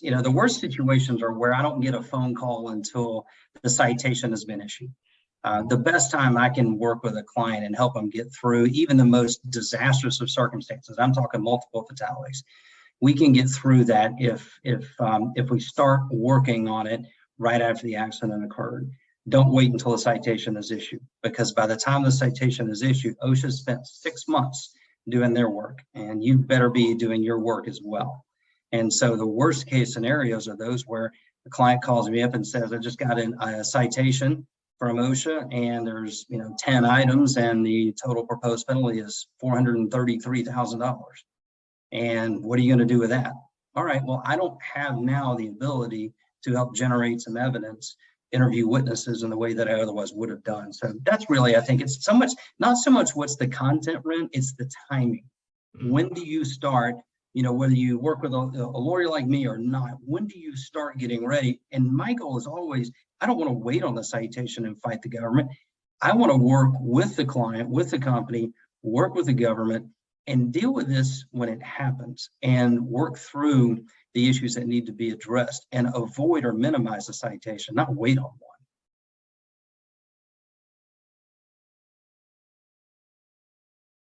The worst situations are where I don't get a phone call until the citation has been issued. The best time I can work with a client and help them get through even the most disastrous of circumstances, I'm talking multiple fatalities, we can get through that if we start working on it right after the accident occurred. Don't wait until the citation is issued, because by the time the citation is issued, OSHA spent 6 months doing their work, and you better be doing your work as well. And so the worst case scenarios are those where the client calls me up and says, I just got a citation from OSHA, and there's 10 items, and the total proposed penalty is $433,000. And what are you going to do with that? All right, well, I don't have now the ability to help generate some evidence, interview witnesses in the way that I otherwise would have done. So that's really, I think it's not so much what's the content, Ren, it's the timing. When do you start, whether you work with a lawyer like me or not, when do you start getting ready? And my goal is always, I don't want to wait on the citation and fight the government. I want to work with the client, with the company, work with the government, and deal with this when it happens, and work through the issues that need to be addressed and avoid or minimize the citation, not wait on one.